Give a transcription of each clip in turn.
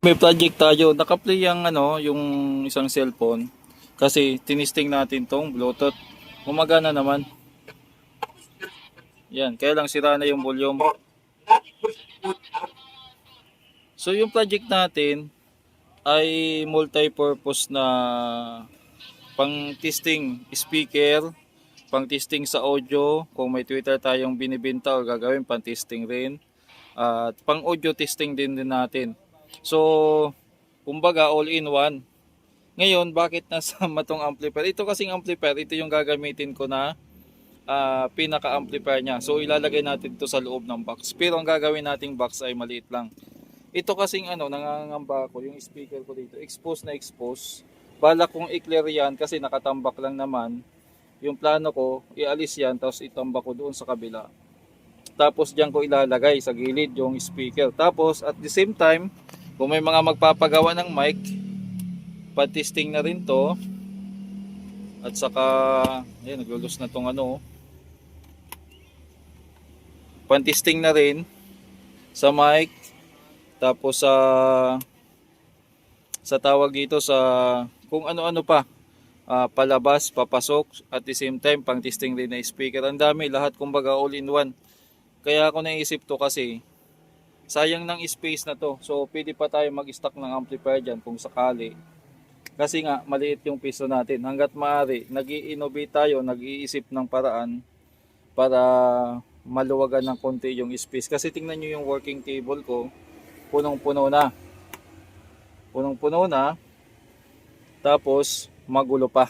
May project tayo. Naka-play yung ano, yung isang cellphone kasi tinisting natin tong Bluetooth. Gumagana naman. Yan, kaya lang sira na yung volume. So yung project natin ay multi-purpose na pang-testing speaker, pang-testing sa audio, kung may Twitter tayong binibenta o gagawin, pang-testing rin. At pang-audio testing din natin. So, kumbaga all in one. Ngayon, bakit nasama tong amplifier? Ito kasing amplifier, ito yung gagamitin ko na pinaka-amplifier niya. So, ilalagay natin ito sa loob ng box. Pero ang gagawin nating box ay maliit lang. Ito kasing ano, nangangamba ko, yung speaker ko dito, expose na expose. Balak kong i-clear yan kasi nakatambak lang naman. Yung plano ko, ialis yan, tapos itambak ko doon sa kabila. Tapos diyan ko ilalagay sa gilid yung speaker. Tapos at the same time, kung may mga magpapagawa ng mic, pa-testing na rin to. At saka, ayun, naglulus na tong ano. Pa-testing na rin sa mic. Tapos sa tawag dito sa kung ano-ano pa. Palabas, papasok, at the same time pang testing rin na speaker. Ang dami, lahat kumbaga all in one. Kaya ako naisip to kasi sayang ng space na to. So pwede pa tayo mag-stock ng amplifier dyan kung sakali. Kasi nga maliit yung piso natin. Hanggat maaari, nag-i-innovate tayo, nag-iisip ng paraan para maluwagan ng konti yung space. Kasi tingnan nyo yung working table ko, punong-puno na. Punong-puno na. Tapos magulo pa.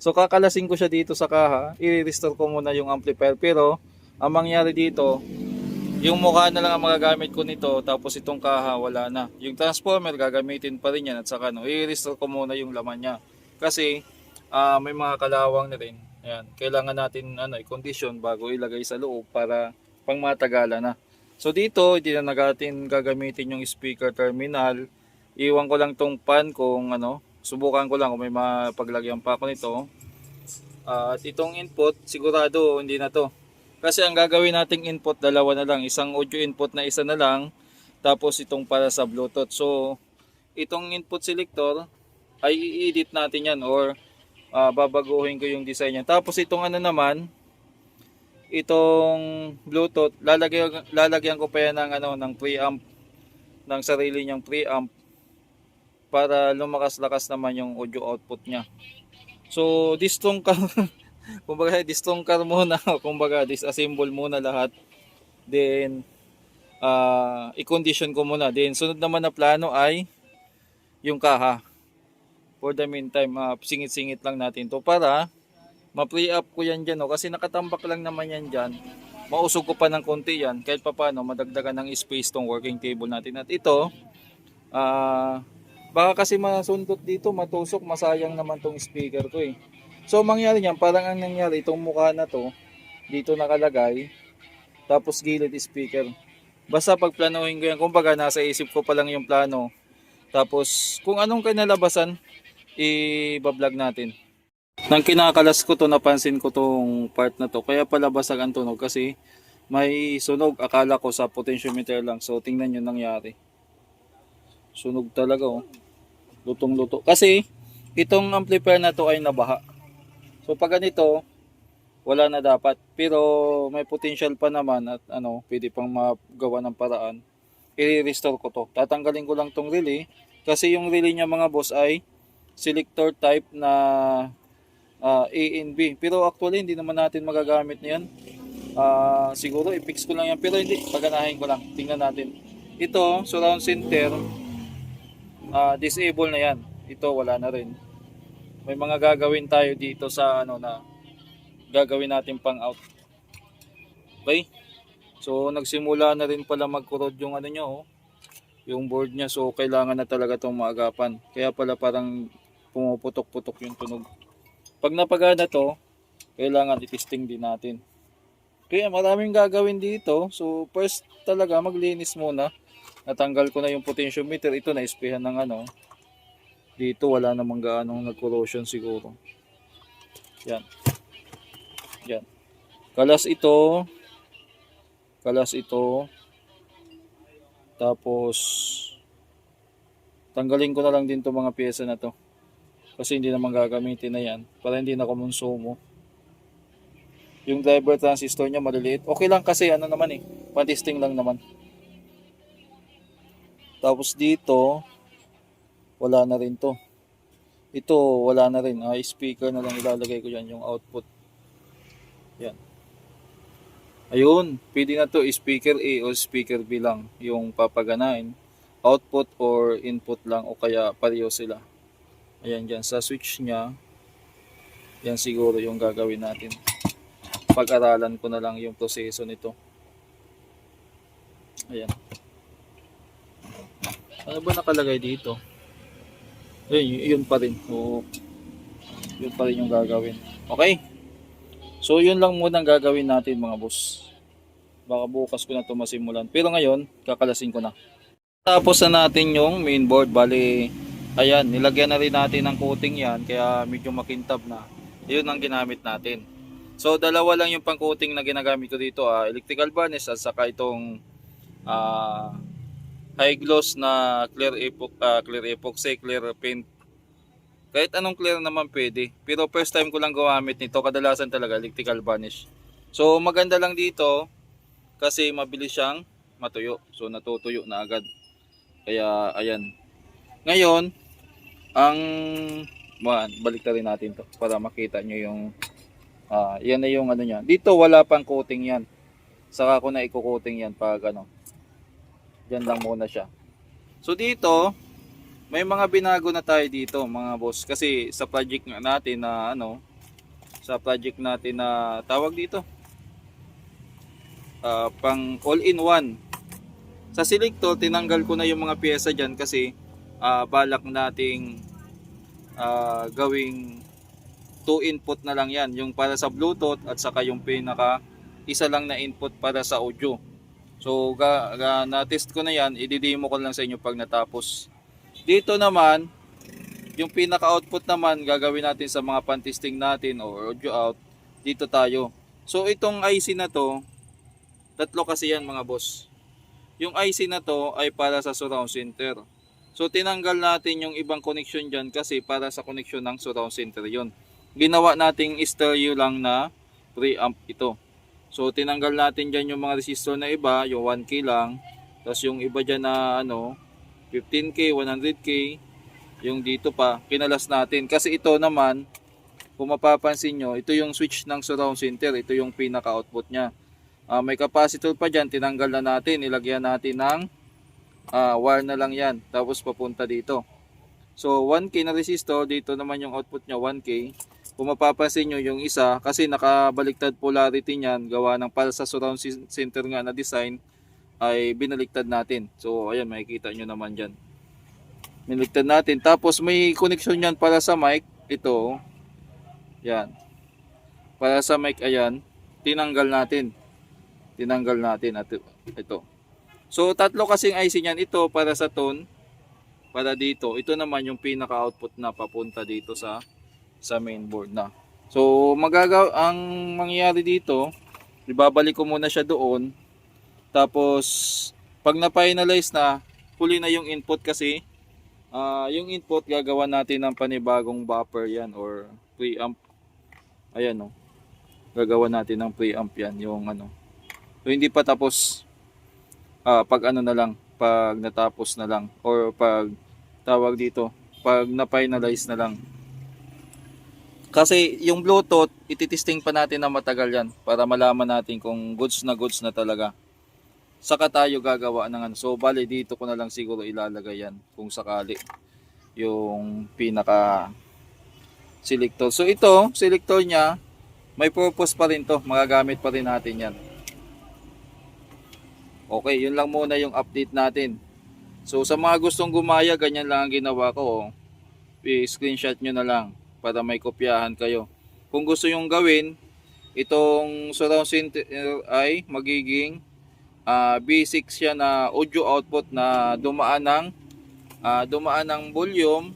So kakalasin ko siya dito sa kaha, i-restore ko muna yung amplifier. Pero ang mangyari dito, yung mukha na lang ang magagamit ko nito, tapos itong kaha wala na. Yung transformer gagamitin pa rin yan, at saka no, i-restore ko muna yung laman niya. Kasi may mga kalawang na rin. Ayan, kailangan natin i-condition bago ilagay sa loob para pangmatagala na. So dito, hindi na natin gagamitin yung speaker terminal. Iwan ko lang tong pan kung subukan ko lang kung may mapaglagyan pa ako nito. At itong input, sigurado hindi na to. Kasi ang gagawin nating input, dalawa na lang. Isang audio input na isa na lang. Tapos itong para sa Bluetooth. So, itong input selector ay i-edit natin yan or babaguhin ko yung design niya. Tapos itong naman, itong Bluetooth, lalagyan ko pa yan ng preamp, ng sarili niyang preamp para lumakas-lakas naman yung audio output niya. So, distongkar kumbaga distongkar muna, kumbaga disassemble muna lahat. Then i-condition ko muna. Then sunod naman na plano ay yung kaha. For the meantime, singit-singit lang natin to para ma-pre up ko yan dyan, kasi nakatambak lang naman yan dyan. Mausog ko pa ng konti yan kahit pa paano madagdagan ng space tong working table natin. At ito, baka kasi masundot dito, matusok, masayang naman tong speaker ko eh. So mangyari niyan, parang ang nangyari, itong mukha na to, dito nakalagay, tapos gilid speaker. Basta pagplanuhin ko yan, kumbaga nasa isip ko pa lang yung plano. Tapos kung anong kinalabasan, i-vlog natin. Nang kinakalas ko to, napansin ko tong part na to, kaya pala basag ang tunog kasi may sunog. Akala ko sa potentiometer lang. So tingnan nyo nangyari. Sunog talaga oh. Lutong-luto. Kasi itong amplifier na to ay nabaha. So pag ganito, wala na dapat. Pero may potential pa naman at pwede pang magawa ng paraan. I-restore ko to. Tatanggalin ko lang tong relay. Kasi yung relay niya mga boss ay selector type na A and B. Pero actually hindi naman natin magagamit na yan. Siguro i-fix ko lang yan. Pero hindi, paganahin ko lang. Tingnan natin. Ito, surround center, disable na yan. Ito wala na rin. May mga gagawin tayo dito sa na gagawin natin pang out. Okay? So nagsimula na rin pala mag-corrode yung niya yung board niya. So kailangan na talaga itong maagapan. Kaya pala parang pumuputok-putok yung tunog. Pag napagana to, kailangan i-testing din natin. Kaya maraming gagawin dito. So first talaga maglinis muna. Natanggal ko na yung potentiometer. Ito na ispehan ng dito wala namang gaanong nag-corrosion siguro. Yan. Yan. Kalas ito. Kalas ito. Tapos Tanggalin ko na lang din 'tong mga piyesa na to. Kasi hindi naman gagamitin na yan para hindi na kumonsumo. Yung driver transistor niya maliliit. Okay lang kasi ano naman eh, pan-testing lang naman. Tapos dito, wala na rin to. Ito, wala na rin. Speaker na lang ilalagay ko dyan, yung output. Yan. Ayun, pwede na to speaker A o speaker B lang yung papaganain. Output or input lang o kaya pareho sila. Ayan dyan, sa switch niya, yan siguro yung gagawin natin. Pag-aralan ko na lang yung proseso nito. Ayan. Ano ba nakalagay dito? Yun pa rin. So, yun pa rin yung gagawin. Okay? So, yun lang muna ang gagawin natin mga boss. Baka bukas ko na ito masimulan. Pero ngayon, kakalasin ko na. Tapos na natin yung mainboard. Bali, ayan, nilagyan na rin natin ng coating yan. Kaya medyo makintab na. Yun ang ginamit natin. So, dalawa lang yung pang-coating na ginagamit ko dito. Electrical varnish at saka itong high gloss na clear epoxy, clear paint. Kahit anong clear naman pwede. Pero first time ko lang gumamit nito. Kadalasan talaga electrical varnish. So, maganda lang dito kasi mabilis siyang matuyo. So, natutuyo na agad. Kaya, ayan. Ngayon, balik na rin natin to para makita nyo yung yan na yung ano niya. Dito wala pang coating yan. Saka ko na i-coating yan pag ano. Diyan lang muna siya. So dito, may mga binago na tayo dito mga boss. Kasi sa project natin na tawag dito. Pang all-in-one. Sa selector, tinanggal ko na yung mga pyesa dyan kasi balak nating gawing 2 input na lang yan. Yung para sa Bluetooth at saka yung pinaka isa lang na input para sa audio. So na-test ko na yan. I-demo ko lang sa inyo pag natapos. Dito naman, yung pinaka-output naman gagawin natin sa mga pan-testing natin o audio out. Dito tayo. So itong IC na to, tatlo kasi yan mga boss. Yung IC na to ay para sa surround center. So tinanggal natin yung ibang connection dyan kasi para sa connection ng surround center yon. Ginawa nating stereo lang na preamp ito. So tinanggal natin dyan yung mga resistor na iba, yung 1K lang. Tapos yung iba dyan na 15K, 100K. Yung dito pa, kinalas natin. Kasi ito naman, kung mapapansin nyo, ito yung switch ng surround center. Ito yung pinaka-output nya. May capacitor pa dyan, tinanggal na natin. Nilagyan natin ng wire na lang yan. Tapos papunta dito. So 1K na resistor, dito naman yung output nya 1K. Kung mapapansin nyo yung isa, kasi nakabaliktad polarity niyan, gawa ng para sa surround center nga na design, ay binaliktad natin. So ayan, makikita nyo naman dyan. Binaliktad natin. Tapos may connection yan para sa mic. Ito. Yan. Para sa mic, ayan. Tinanggal natin at ito. So tatlo kasing IC niyan, ito para sa tone, para dito. Ito naman yung pinaka-output na papunta dito sa mainboard na. So ang mangyayari dito, ibabalik ko muna siya doon. Tapos pag na-finalize na, huli na yung input kasi yung input gagawa natin ng panibagong buffer yan or preamp. Ayan gagawa natin ng preamp yan, yung So hindi pa tapos, pag na lang, pag natapos na lang, or pag tawag dito, pag na-finalize na lang. Kasi yung Bluetooth, ititesting pa natin na matagal yan para malaman natin kung goods na talaga. Saka tayo gagawa ng So bali dito ko na lang siguro ilalagay yan kung sakali yung pinaka selector. So ito, selector nya, may purpose pa rin to, magagamit pa rin natin yan. Okay, yun lang muna yung update natin. So sa mga gustong gumaya, ganyan lang ang ginawa ko. I-screenshot nyo na lang para may kopyahan kayo. Kung gusto yung gawin, itong surround center ay magiging B6 siya na audio output na dumaan ng volume,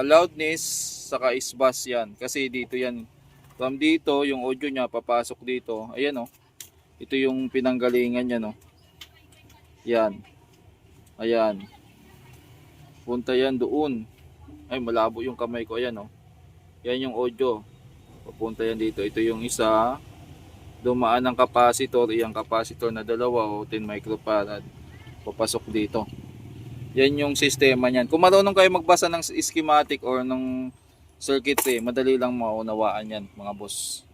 loudness, saka S-bus yan. Kasi dito yan. From dito, yung audio niya papasok dito. Ayan ito yung pinanggalingan niya Yan. Ayan. Punta yan doon. Ay, malabo yung kamay ko. Ayan, oh. Yan yung audio. Papunta yan dito. Ito yung isa. Dumaan ng capacitor. Iyang capacitor na dalawa o 10 microfarad. Papasok dito. Yan yung sistema niyan. Kung marunong kayo magbasa ng schematic or ng circuitry, madali lang maunawaan yan, mga boss.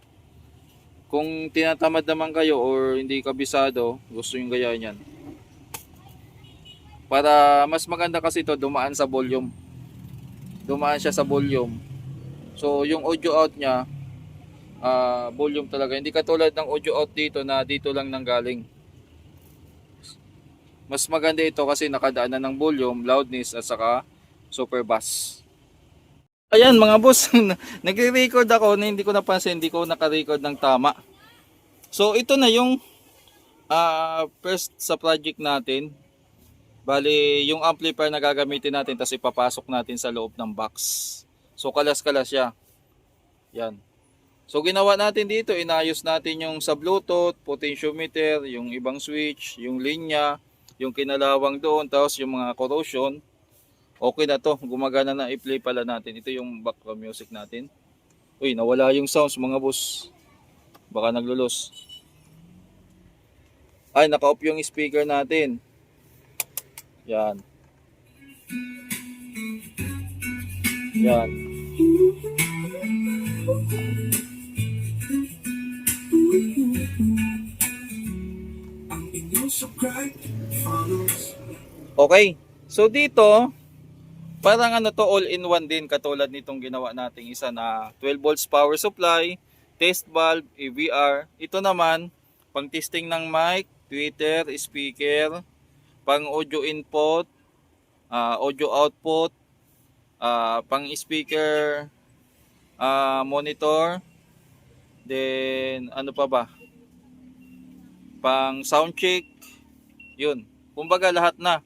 Kung tinatamad naman kayo or hindi kabisado, gusto yung gayahin yan. Para mas maganda kasi ito, dumaan sa volume. Dumaan siya sa volume. So, yung audio out niya, volume talaga. Hindi katulad ng audio out dito na dito lang nanggaling. Mas maganda ito kasi nakadaan na ng volume, loudness at saka super bass. Ayan mga boss, nagre-record ako na hindi ko napansin, hindi ko naka-record ng tama. So ito na yung first sa project natin. Bali, yung amplifier na gagamitin natin tapos ipapasok natin sa loob ng box. So kalas-kalas siya. Yan. So ginawa natin dito, inayos natin yung sa Bluetooth, potentiometer, yung ibang switch, yung linya, yung kinalawang doon, tapos yung mga corrosion. Okay na to, gumagana na, i-play pala natin. Ito yung background music natin. Uy, nawala yung sounds mga boss. Baka naglulos. Ay, naka-off yung speaker natin. Yan. Yan. Okay. So dito, parang ano to, all-in-one din katulad nitong ginawa nating isa na 12 volts power supply, test valve, AVR. Ito naman, pang testing ng mic, tweeter, speaker, pang audio input, audio output, pang speaker, monitor, then ano pa ba? Pang sound check. Yun. Kumbaga lahat na.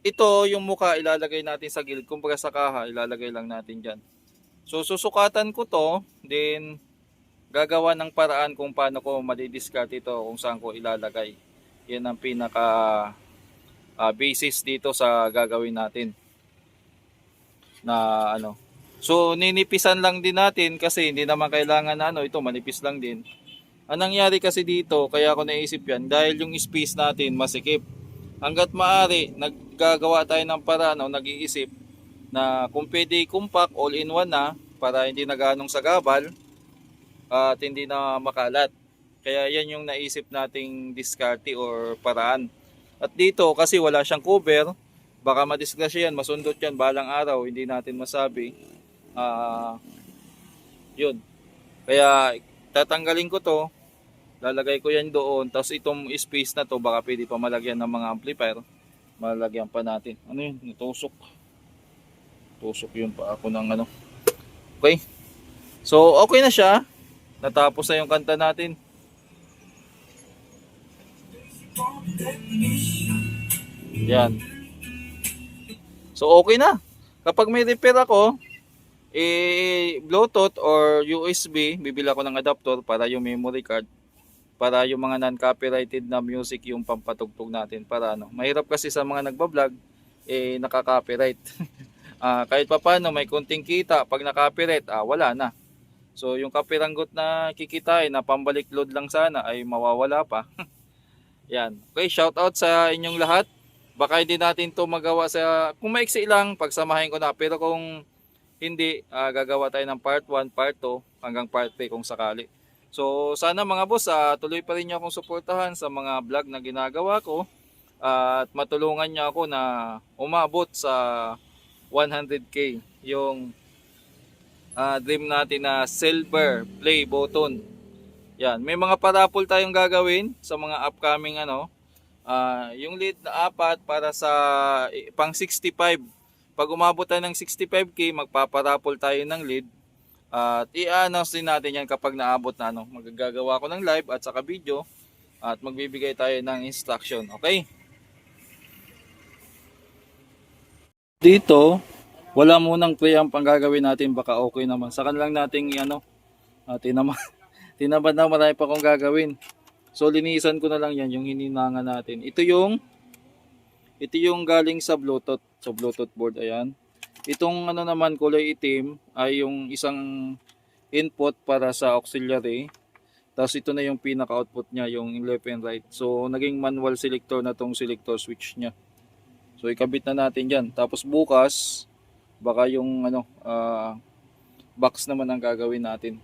Ito yung mukha ilalagay natin sa gilid, kumbaga sa kaha ilalagay lang natin dyan. So susukatan ko to, then gagawa ng paraan kung paano ko madi-discard ito, kung saan ko ilalagay. Yan ang pinaka basis dito sa gagawin natin na ano. So ninipisan lang din natin kasi hindi naman kailangan na ano, ito manipis lang din. Ang nangyari kasi dito, kaya ako naisip yan, dahil yung space natin masikip. Hanggat maaari, naggagawa tayo ng paraan o nag-iisip na kung pwede compact, all-in-one na para hindi na ganong sagabal at hindi na makalat. Kaya yan yung naisip nating diskarte or paraan. At dito kasi wala siyang cover, baka madisgrasya yan, masundot yan balang araw, hindi natin masabi. Yun. Kaya tatanggalin ko to, lalagay ko yan doon, tapos itong space na to baka pwede pa malagyan ng mga amplifier, malagyan pa natin. Ano yun? Natusok. Tusok yun pa ako ng ano. Okay. So okay na siya. Natapos na yung kanta natin. Yan. So okay na. Kapag may repair ako, Bluetooth or USB, bibili ako ng adapter para yung memory card, para yung mga non-copyrighted na music yung pampatugtog natin, para ano. Mahirap kasi sa mga nagba-vlog naka-copyright. Kahit papaano may konting kita, pag na-copyright, wala na. So yung kapiranggot na kikitain na pambalik load lang sana ay mawawala pa. Yan. Okay, shout out sa inyong lahat. Baka hindi natin to magawa sa, kung maiksi lang, pagsamahin ko na. Pero kung hindi, gagawa tayo ng part 1, part 2, hanggang part 3 kung sakali. So sana mga boss, tuloy pa rin niyo akong suportahan sa mga vlog na ginagawa ko. At matulungan niyo ako na umabot sa 100k. Yung dream natin na silver play button. Yan, may mga parapol tayong gagawin sa mga upcoming ano. Yung lead na 4 para sa pang 65. Pag umabot tayo ng 65k, magpaparapol tayo ng lead. At i-announce din natin yan kapag naabot na ano. Magagagawa ko ng live at saka video at magbibigay tayo ng instruction. Okay? Dito, wala munang preamp ang gagawin natin, baka okay naman. Sa kanilang nating ano, tinamad na, marami pa akong gagawin. So linisan ko na lang yan, yung hininangan natin. Ito Ito yung galing sa Bluetooth board, ayan. Itong ano naman kulay itim ay yung isang input para sa auxiliary. Tapos ito na yung pinaka-output niya, yung left and right. So naging manual selector na tong selector switch niya. So ikabit na natin diyan. Tapos bukas baka yung box naman ang gagawin natin.